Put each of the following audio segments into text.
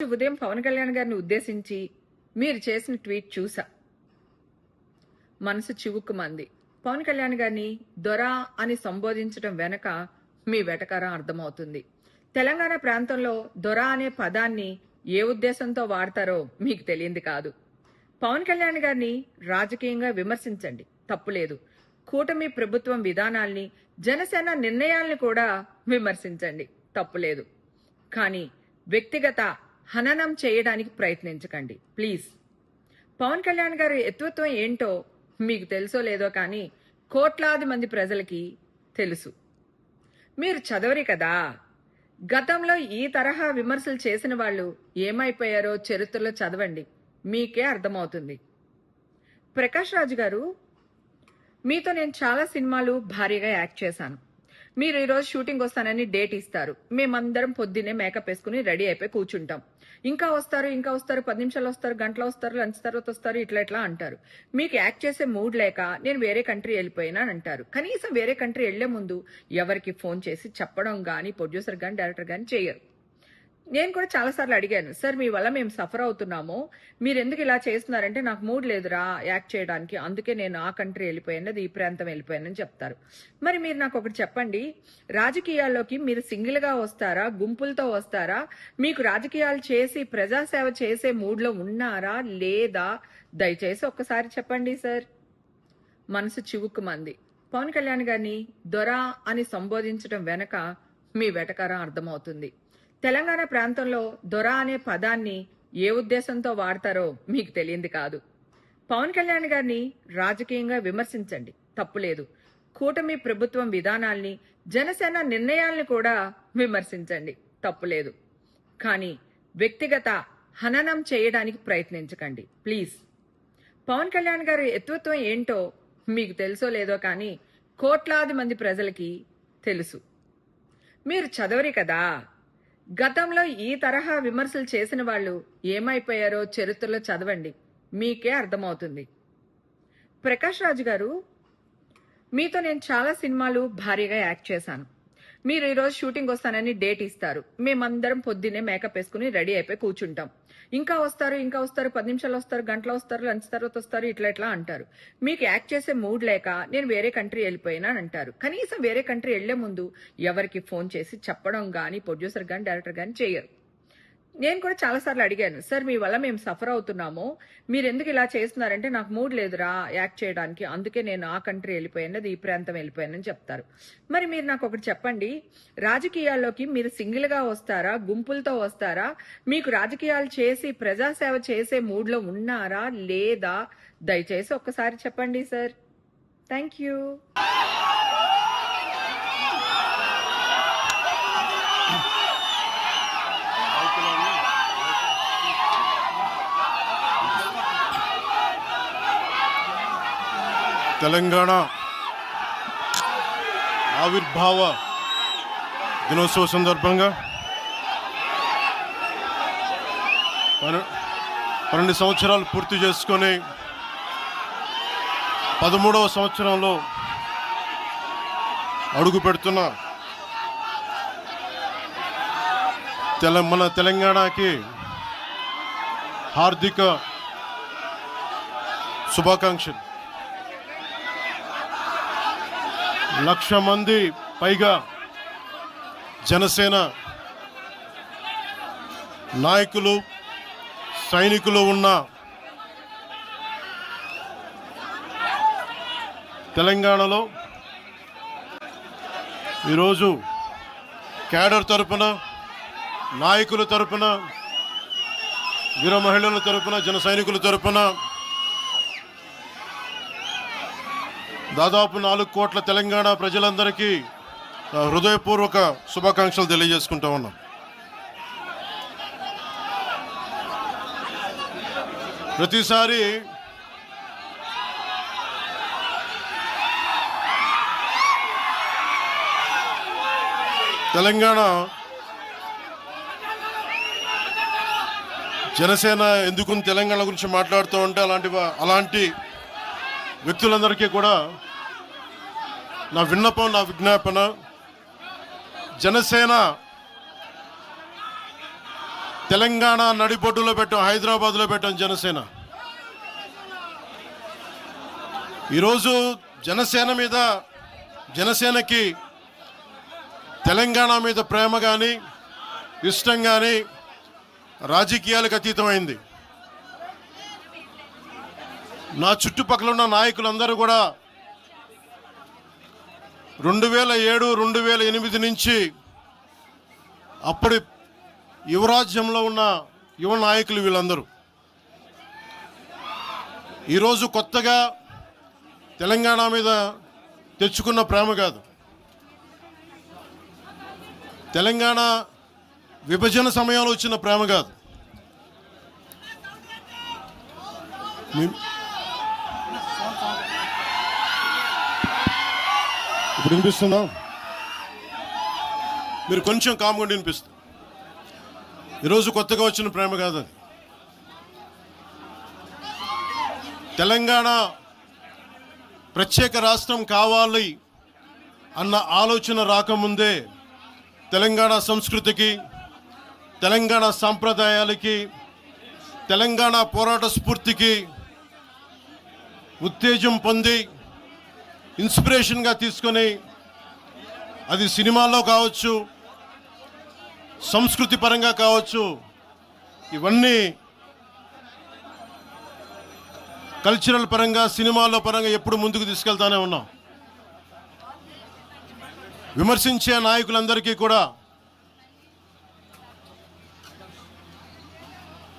ఉదయం పవన్ కళ్యాణ్ గారిని ఉద్దేశించి మీరు చేసిన ట్వీట్ చూసా. మనసు చివుక్కుమంది. పవన్ కళ్యాణ్ గారిని దొర అని సంబోధించడం వెనక మీ వెటకారం అర్థమవుతుంది. తెలంగాణ ప్రాంతంలో దొర అనే పదాన్ని ఏ ఉద్దేశంతో వాడతారో మీకు తెలియంది కాదు. పవన్ కళ్యాణ్ గారిని రాజకీయంగా విమర్శించండి, తప్పులేదు. కూటమి ప్రభుత్వం విధానాల్ని, జనసేన నిర్ణయాల్ని కూడా విమర్శించండి, తప్పులేదు. కానీ వ్యక్తిగత హననం చేయడానికి ప్రయత్నించకండి ప్లీజ్. పవన్ కళ్యాణ్ గారి ఎత్వత్వం ఏంటో మీకు తెలుసో లేదో కానీ కోట్లాది మంది ప్రజలకి తెలుసు. మీరు చదవరి కదా. గతంలో ఈ తరహా విమర్శలు చేసిన వాళ్ళు ఏమైపోయారో చరిత్రలో చదవండి, మీకే అర్థమవుతుంది. ప్రకాష్ రాజ్ గారు, మీతో నేను చాలా సినిమాలు భారీగా యాక్ట్ చేశాను. మీరు ఈరోజు షూటింగ్ వస్తానని డేట్ ఇస్తారు. మేమందరం పొద్దున్నే మేకప్ వేసుకుని రెడీ అయిపోయి కూర్చుంటాం. ఇంకా వస్తారు 10 నిమిషాలు వస్తారు, గంటలో వస్తారు, లంచ్ తర్వాత వస్తారు, ఇట్లా అంటారు. మీకు యాక్ట్ చేసే మూడ్ లేక నేను వేరే కంట్రీ వెళ్ళిపోయినా అంటారు. కనీసం వేరే కంట్రీ వెళ్లే ముందు ఎవరికి ఫోన్ చేసి చెప్పడం గానీ, ప్రొడ్యూసర్ గానీ, డైరెక్టర్ గానీ చేయరు. నేను కూడా చాలాసార్లు అడిగాను, సార్ మీ వల్ల మేము సఫర్ అవుతున్నాము, మీరు ఎందుకు ఇలా చేస్తున్నారంటే నాకు మూడ్ లేదురా యాక్ట్ చేయడానికి, అందుకే నేను ఆ కంట్రీ వెళ్ళిపోయాను, ఈ ప్రాంతం వెళ్ళిపోయానని చెప్తారు. మరి మీరు నాకు ఒకటి చెప్పండి, రాజకీయాల్లోకి మీరు సింగిల్గా వస్తారా, గుంపులతో వస్తారా, మీకు రాజకీయాలు చేసి ప్రజాసేవ చేసే మూడ్లో ఉన్నారా లేదా, దయచేసి ఒక్కసారి చెప్పండి సార్. మనసు చివుక్కుమంది. పవన్ కళ్యాణ్ గారిని దొర అని సంబోధించడం వెనక మీ వెటకారం అర్థమవుతుంది. తెలంగాణ ప్రాంతంలో దొర అనే పదాన్ని ఏ ఉద్దేశంతో వాడతారో మీకు తెలియంది కాదు. పవన్ కళ్యాణ్ గారిని రాజకీయంగా విమర్శించండి, తప్పులేదు. కూటమి ప్రభుత్వం విధానాల్ని, జనసేన నిర్ణయాల్ని కూడా విమర్శించండి, తప్పులేదు. కానీ వ్యక్తిగత హననం చేయడానికి ప్రయత్నించకండి ప్లీజ్. పవన్ కళ్యాణ్ గారి ఎత్వత్వం ఏంటో మీకు తెలుసో లేదో కానీ కోట్లాది మంది ప్రజలకి తెలుసు. మీరు చదవరి కదా. గతంలో ఈ తరహా విమర్శలు చేసిన వాళ్ళు ఏమైపోయారో చరిత్రలో చదవండి, మీకే అర్థమవుతుంది. ప్రకాష్ రాజ్ గారు, మీతో నేను చాలా సినిమాలు భారీగా యాక్ట్ చేశాను. మీరు ఈరోజు షూటింగ్ వస్తానని డేట్ ఇస్తారు. మేమందరం పొద్దున్నే మేకప్ వేసుకుని రెడీ అయిపోయి కూర్చుంటాం. ఇంకా వస్తారు 10 నిమిషాలు వస్తారు, గంటలో వస్తారు, లంచ్ తర్వాత వస్తారు, ఇట్లా అంటారు. మీకు యాక్ట్ చేసే మూడ్ లేక నేను వేరే కంట్రీ వెళ్ళిపోయినా అంటారు. కనీసం వేరే కంట్రీ వెళ్లే ముందు ఎవరికి ఫోన్ చేసి చెప్పడం గానీ, ప్రొడ్యూసర్ గానీ, డైరెక్టర్ గానీ చేయరు. నేను కూడా చాలాసార్లు అడిగాను, సార్ మీ వల్ల మేము సఫర్ అవుతున్నాము, మీరు ఎందుకు ఇలా చేస్తున్నారంటే నాకు మూడ్ లేదురా యాక్ట్ చేయడానికి, అందుకే నేను ఆ కంట్రీ వెళ్ళిపోయాను, ఈ ప్రాంతం వెళ్ళిపోయానని చెప్తారు. మరి మీరు నాకు ఒకటి చెప్పండి, రాజకీయాల్లోకి మీరు సింగిల్గా వస్తారా, గుంపులతో వస్తారా, మీకు రాజకీయాలు చేసి ప్రజాసేవ చేసే మూడ్లో ఉన్నారా లేదా, దయచేసి ఒక్కసారి చెప్పండి సార్. Thank you. తెలంగాణ ఆవిర్భావ దినోత్సవ సందర్భంగా 12 సంవత్సరాలు పూర్తి చేసుకొని 13వ సంవత్సరంలో అడుగు పెడుతున్న మన తెలంగాణకి హార్దిక శుభాకాంక్షలు. 1,00,000 మంది పైగా జనసేన నాయకులు, సైనికులు ఉన్న తెలంగాణలో ఈరోజు క్యాడర్ తరపున, నాయకుల తరపున, వీర మహిళల తరపున, జన సైనికుల తరపున దాదాపు 4 కోట్ల తెలంగాణ ప్రజలందరికీ హృదయపూర్వక శుభాకాంక్షలు తెలియజేసుకుంటూ ఉన్నాం. ప్రతిసారి తెలంగాణ జనసేన ఎందుకు తెలంగాణ గురించి మాట్లాడుతూ ఉంటే అలాంటి వ్యక్తులందరికీ కూడా నా విన్నపం, నా విజ్ఞాపన, జనసేన తెలంగాణ నడిబొడ్డులో పెట్టాం, హైదరాబాద్లో పెట్టాం జనసేన. ఈరోజు జనసేనకి తెలంగాణ మీద ప్రేమ కానీ ఇష్టం కానీ రాజకీయాలకు అతీతమైంది. నా చుట్టుపక్కల ఉన్న నాయకులందరూ కూడా 2007, 2008 నుంచి అప్పటి యువరాజ్యంలో ఉన్న యువ నాయకులు వీళ్ళందరూ ఈరోజు కొత్తగా తెలంగాణ మీద తెచ్చుకున్న ప్రేమ కాదు. తెలంగాణ విభజన సమయంలో వచ్చిన ప్రేమ కాదు. ఇప్పుడు వినిపిస్తుందా? మీరు కొంచెం కామ్గా వినిపిస్తుంది. ఈరోజు కొత్తగా వచ్చిన ప్రేమ కాదు అది. తెలంగాణ ప్రత్యేక రాష్ట్రం కావాలి అన్న ఆలోచన రాకముందే తెలంగాణ సంస్కృతికి, తెలంగాణ సాంప్రదాయాలకి, తెలంగాణ పోరాట స్ఫూర్తికి ఉత్తేజం పొంది ఇన్స్పిరేషన్గా తీసుకొని అది సినిమాల్లో కావచ్చు, సంస్కృతి పరంగా కావచ్చు, ఇవన్నీ కల్చరల్ పరంగా సినిమాల్లో పరంగా ఎప్పుడు ముందుకు తీసుకెళ్తానే ఉన్నాం. విమర్శించే నాయకులందరికీ కూడా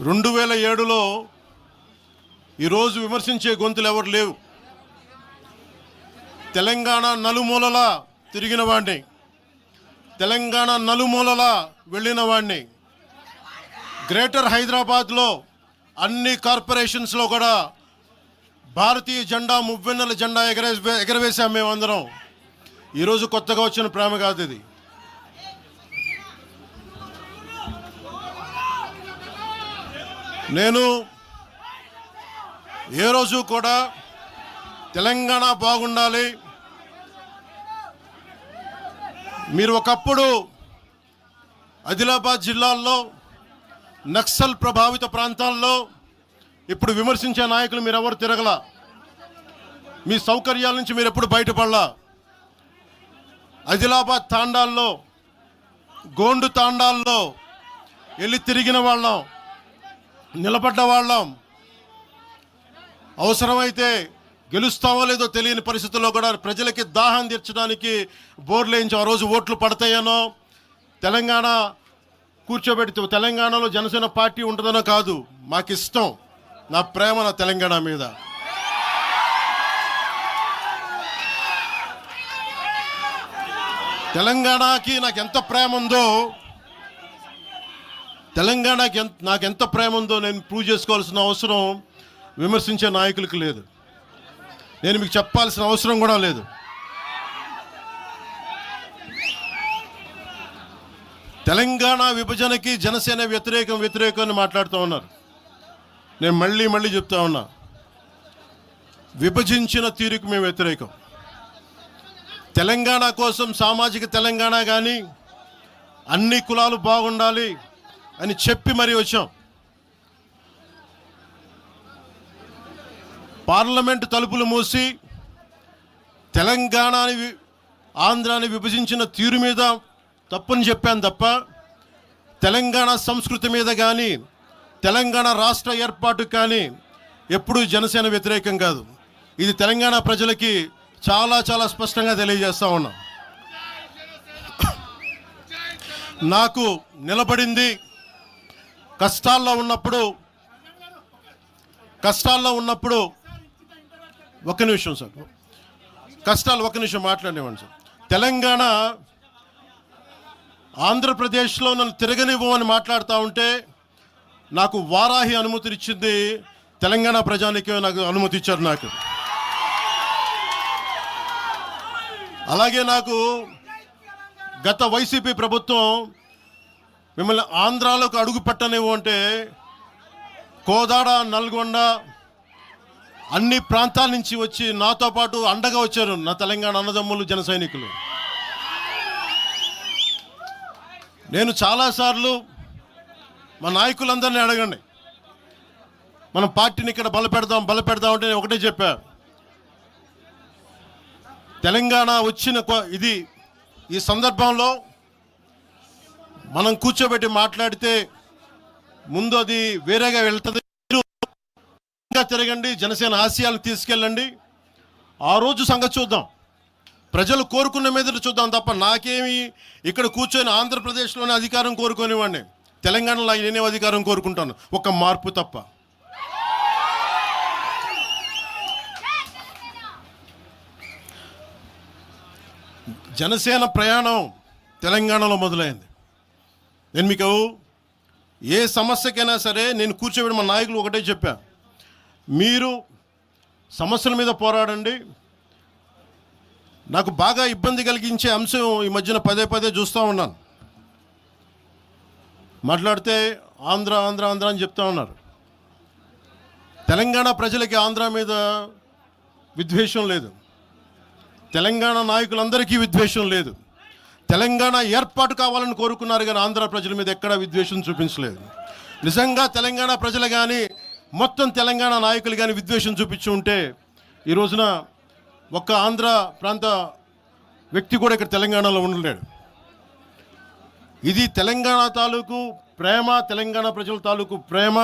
2007లో ఈరోజు విమర్శించే గొంతులు ఎవరు లేవు. తెలంగాణ నలుమూలలా తిరిగిన వాడిని, తెలంగాణ నలుమూలలా వెళ్ళిన వాడిని, గ్రేటర్ హైదరాబాద్లో అన్ని కార్పొరేషన్స్లో కూడా భారతీయ జెండా, మువ్వెన్నెల జెండా ఎగరవేశాం మేమందరం. ఈరోజు కొత్తగా వచ్చిన ప్రేమ కాదు ఇది. నేను ఏ రోజు కూడా తెలంగాణ బాగుండాలి, మీరు ఒకప్పుడు ఆదిలాబాద్ జిల్లాల్లో నక్సల్ ప్రభావిత ప్రాంతాల్లో ఇప్పుడు విమర్శించే నాయకులు మీరెవరు తిరగల, మీ సౌకర్యాల నుంచి మీరు ఎప్పుడు బయటపడలా. ఆదిలాబాద్ తాండాల్లో, గోండు తాండాల్లో వెళ్ళి తిరిగిన వాళ్ళం, నిలబడ్డ వాళ్ళం. అవసరమైతే గెలుస్తామో లేదో తెలియని పరిస్థితుల్లో కూడా ప్రజలకి దాహం తీర్చడానికి బోర్లేయించి ఆ రోజు ఓట్లు పడతాయనో, తెలంగాణ కూర్చోబెడితే తెలంగాణలో జనసేన పార్టీ ఉంటుందనో కాదు, మాకు ఇష్టం, నా ప్రేమ నా తెలంగాణ మీద. తెలంగాణకి నాకు ఎంత ప్రేమ ఉందో, తెలంగాణకి నాకెంత ప్రేమ ఉందో నేను ప్రూవ్ చేసుకోవాల్సిన అవసరం విమర్శించే నాయకులకు లేదు. నేను మీకు చెప్పాల్సిన అవసరం కూడా లేదు. తెలంగాణ విభజనకి జనసేన వ్యతిరేకం అని మాట్లాడుతూ ఉన్నారు. నేను మళ్ళీ చెప్తా ఉన్నా, విభజించిన తీరుకు మేము వ్యతిరేకం. తెలంగాణ కోసం సామాజిక తెలంగాణ కానీ అన్ని కులాలు బాగుండాలి అని చెప్పి మరీ వచ్చాం. పార్లమెంటు తలుపులు మూసి తెలంగాణని ఆంధ్రాని విభజించిన తీరు మీద తప్పుని చెప్పాను తప్ప తెలంగాణ సంస్కృతి మీద కానీ తెలంగాణ రాష్ట్ర ఏర్పాటు కానీ ఎప్పుడూ జనసేన వ్యతిరేకం కాదు. ఇది తెలంగాణ ప్రజలకి చాలా స్పష్టంగా తెలియజేస్తా ఉన్నా. నాకు నిలబడింది కష్టాల్లో ఉన్నప్పుడు ఒక్క నిమిషం సార్, ఒక్క నిమిషం మాట్లాడేవాడిని సార్. తెలంగాణ ఆంధ్రప్రదేశ్లో నన్ను తిరగనివ్వమని మాట్లాడుతూ ఉంటే నాకు వారాహి అనుమతినిచ్చింది తెలంగాణ ప్రజానికి, నాకు అనుమతి ఇచ్చారు. నాకు అలాగే నాకు గత వైసీపీ ప్రభుత్వం మిమ్మల్ని ఆంధ్రాలోకి అడుగు పెట్టనివ్వు అంటే కోదాడ, నల్గొండ అన్ని ప్రాంతాల నుంచి వచ్చి నాతో పాటు అండగా వచ్చారు నా తెలంగాణ అన్నదమ్ములు, జన సైనికులు. నేను చాలాసార్లు మా నాయకులందరినీ అడగండి. మనం పార్టీని ఇక్కడ బలపెడదాం అంటే నేను ఒకటే చెప్పా, తెలంగాణ వచ్చిన ఈ సందర్భంలో మనం కూర్చోబెట్టి మాట్లాడితే ముందు అది వేరేగా వెళ్తుంది. తిరగండి, జనసేన ఆశయాలను తీసుకెళ్ళండి, ఆ రోజు సంగతి చూద్దాం. ప్రజలు కోరుకున్న మీద చూద్దాం తప్ప నాకేమి ఇక్కడ కూర్చొని ఆంధ్రప్రదేశ్లోనే అధికారం కోరుకునేవాడిని, తెలంగాణలో నేనే అధికారం కోరుకుంటాను, ఒక మార్పు తప్ప. జనసేన ప్రయాణం తెలంగాణలో మొదలైంది. నేను మీకు ఏ సమస్యకైనా సరే నేను కూర్చోబెట్టి మా నాయకులు ఒకటే చెప్పా, మీరు సమస్యల మీద పోరాడండి. నాకు బాగా ఇబ్బంది కలిగించే అంశం ఈ మధ్యన పదే చూస్తూ ఉన్నాను. మాట్లాడితే ఆంధ్ర అని చెప్తా ఉన్నారు. తెలంగాణ ప్రజలకి ఆంధ్ర మీద విద్వేషం లేదు, తెలంగాణ నాయకులందరికీ విద్వేషం లేదు. తెలంగాణ ఏర్పాటు కావాలని కోరుకున్నారు కానీ ఆంధ్ర ప్రజల మీద ఎక్కడా విద్వేషం చూపించలేదు. నిజంగా తెలంగాణ ప్రజలు కానీ మొత్తం తెలంగాణ నాయకులు కానీ విద్వేషం చూపించి ఉంటే ఈ రోజున ఒక్క ఆంధ్ర ప్రాంత వ్యక్తి కూడా ఇక్కడ తెలంగాణలో ఉండలేడు. ఇది తెలంగాణ తాలూకు ప్రేమ, తెలంగాణ ప్రజల తాలూకు ప్రేమ,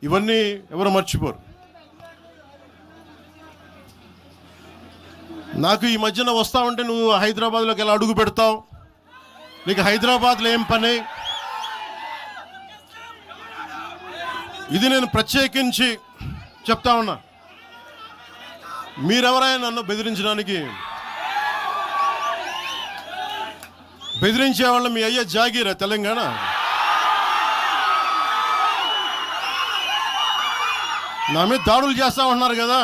ఇవన్నీ ఎవరు మర్చిపోరు. నాకు ఈ మధ్యన వస్తా ఉంటే నువ్వు హైదరాబాద్లోకి ఎలా అడుగు పెడతావు, నీకు హైదరాబాద్లో ఏం పని, ఇది నేను ప్రత్యేకించి చెప్తా ఉన్నా. మీరెవరైనా నన్ను బెదిరించే వాళ్ళ మీ అయ్యే జాగీరా తెలంగాణ? నా మీద దాడులు చేస్తా ఉంటున్నారు కదా.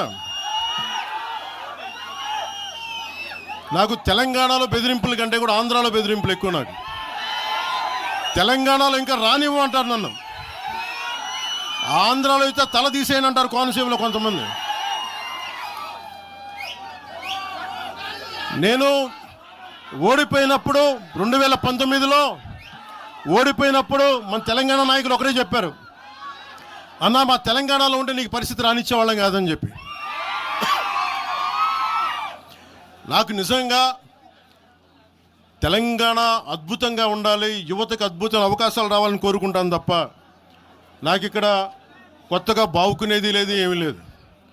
నాకు తెలంగాణలో బెదిరింపుల కంటే కూడా ఆంధ్రాలో బెదిరింపులు ఎక్కువ. నాకు తెలంగాణలో ఇంకా రానివ్వు అంటారు నన్ను, ఆంధ్రాలో అయితే తల తీసేయని అంటారు కోనసీమలో కొంతమంది. నేను ఓడిపోయినప్పుడు 2019లో ఓడిపోయినప్పుడు మన తెలంగాణ నాయకులు ఒకరే చెప్పారు, అన్నా మా తెలంగాణలో ఉంటే నీకు పరిస్థితి రానిచ్చేవాళ్ళం కాదని చెప్పి. నాకు నిజంగా తెలంగాణ అద్భుతంగా ఉండాలి, యువతకు అద్భుతమైన అవకాశాలు రావాలని కోరుకుంటాను తప్ప నాకు ఇక్కడ కొత్తగా బావుకునేది లేదు, ఏమీ లేదు.